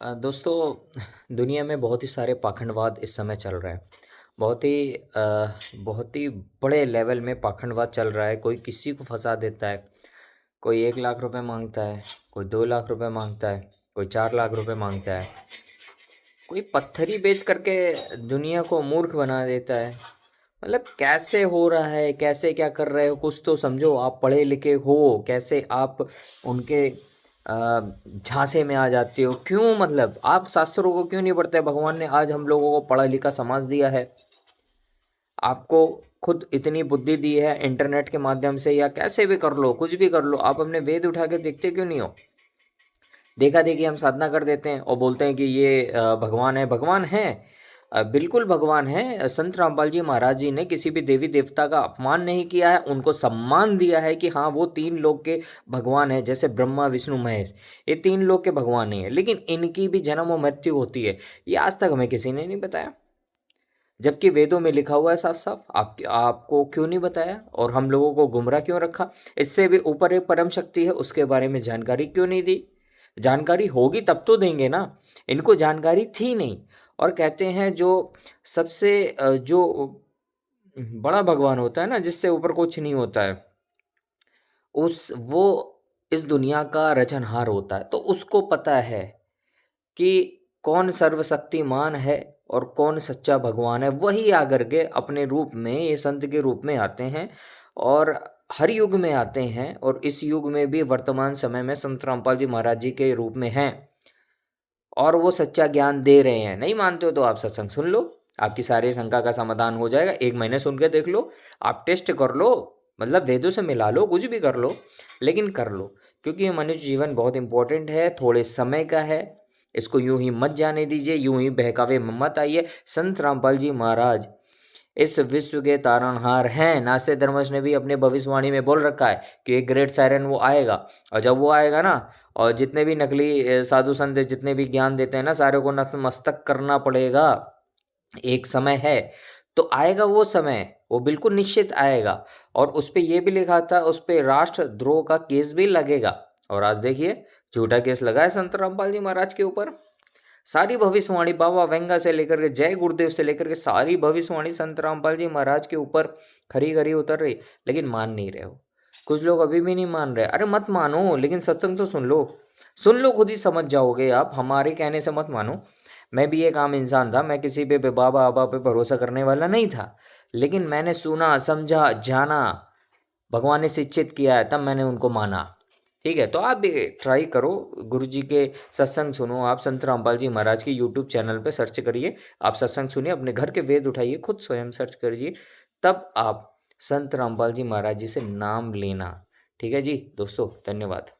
दोस्तों, दुनिया में बहुत ही सारे पाखंडवाद इस समय चल रहा है। बहुत ही बड़े लेवल में पाखंडवाद चल रहा है। कोई किसी को फंसा देता है। कोई 1 लाख रुपए मांगता है, कोई 2 लाख रुपए मांगता है, कोई 4 लाख रुपए मांगता है। कोई पत्थरी बेच करके दुनिया को मूर्ख बना देता है। मतलब कैसे हो रहा है, कैसे क्या कर रहे हो, कुछ तो समझो। आप पढ़े लिखे हो, कैसे आप उनके झांसे में आ जाते हो? क्यों? मतलब आप शास्त्रों को क्यों नहीं पढ़ते? भगवान ने आज हम लोगों को पढ़ा लिखा समाज दिया है। आपको खुद इतनी बुद्धि दी है, इंटरनेट के माध्यम से या कैसे भी कर लो, कुछ भी कर लो। आप अपने वेद उठा के देखते क्यों नहीं हो? देखा देखी हम साधना कर देते हैं और बोलते हैं कि ये भगवान है। भगवान है, बिल्कुल भगवान है। संत रामपाल जी महाराज जी ने किसी भी देवी देवता का अपमान नहीं किया है, उनको सम्मान दिया है कि हाँ, वो 3 लोक के भगवान है। जैसे ब्रह्मा विष्णु महेश, ये 3 लोक के भगवान नहीं है, लेकिन इनकी भी जन्म और मृत्यु होती है। ये आज तक हमें किसी ने नहीं बताया, जबकि वेदों में लिखा हुआ है साफ साफ। आपको क्यों नहीं बताया और हम लोगों को गुमराह क्यों रखा? इससे भी ऊपर एक परम शक्ति है, उसके बारे में जानकारी क्यों नहीं दी? जानकारी होगी तब तो देंगे ना। इनको जानकारी थी नहीं। और कहते हैं जो सबसे जो बड़ा भगवान होता है ना, जिससे ऊपर कुछ नहीं होता है, उस वो इस दुनिया का रचनहार होता है। तो उसको पता है कि कौन सर्वशक्तिमान है और कौन सच्चा भगवान है। वही आकर के अपने रूप में, ये संत के रूप में आते हैं और हर युग में आते हैं। और इस युग में भी वर्तमान समय में संत रामपाल जी महाराज जी के रूप में हैं और वो सच्चा ज्ञान दे रहे हैं। नहीं मानते हो तो आप सत्संग सुन लो, आपकी सारी शंका का समाधान हो जाएगा। 1 महीने सुन के देख लो, आप टेस्ट कर लो, मतलब वेदों से मिला लो, कुछ भी कर लो, लेकिन कर लो। क्योंकि ये मनुष्य जीवन बहुत इंपॉर्टेंट है, थोड़े समय का है। इसको यूं ही मत जाने दीजिए, यूं ही बहकावे में मत आइए। संत रामपाल जी महाराज इस विश्व के तारणहार हैं। नास्ते धर्मस ने भी अपने भविष्यवाणी में बोल रखा है कि एक ग्रेट सायरन वो आएगा। और जब वो आएगा ना, और जितने भी नकली साधु संत जितने भी ज्ञान देते हैं ना, सारे को नतमस्तक करना पड़ेगा। एक समय है, तो आएगा वो समय, वो बिल्कुल निश्चित आएगा। और उस पे ये भी लिखा था, उस पे राष्ट्रद्रोह का केस भी लगेगा। और आज देखिए, झूठा केस लगा है संत रामपाल जी महाराज के ऊपर। सारी भविष्यवाणी, बाबा वेंगा से लेकर के जय गुरुदेव से लेकर के सारी भविष्यवाणी संत रामपाल जी महाराज के ऊपर खरी खरी उतर रही, लेकिन मान नहीं रहे हो। कुछ लोग अभी भी नहीं मान रहे। अरे मत मानो, लेकिन सत्संग तो सुन लो। सुन लो, खुद ही समझ जाओगे आप। हमारे कहने से मत मानो। मैं भी एक आम इंसान था, मैं किसी पे बाबा आबा पे भरोसा करने वाला नहीं था, लेकिन मैंने सुना, समझा, जाना, भगवान ने शिक्षित किया है, तब मैंने उनको माना। ठीक है, तो आप भी ट्राई करो, गुरु जी के सत्संग सुनो। आप संत रामपाल जी महाराज के यूट्यूब चैनल पे सर्च करिए, आप सत्संग सुनिए, अपने घर के वेद उठाइए, खुद स्वयं सर्च करिए, तब आप संत रामपाल जी महाराज जी से नाम लेना। ठीक है जी दोस्तों, धन्यवाद।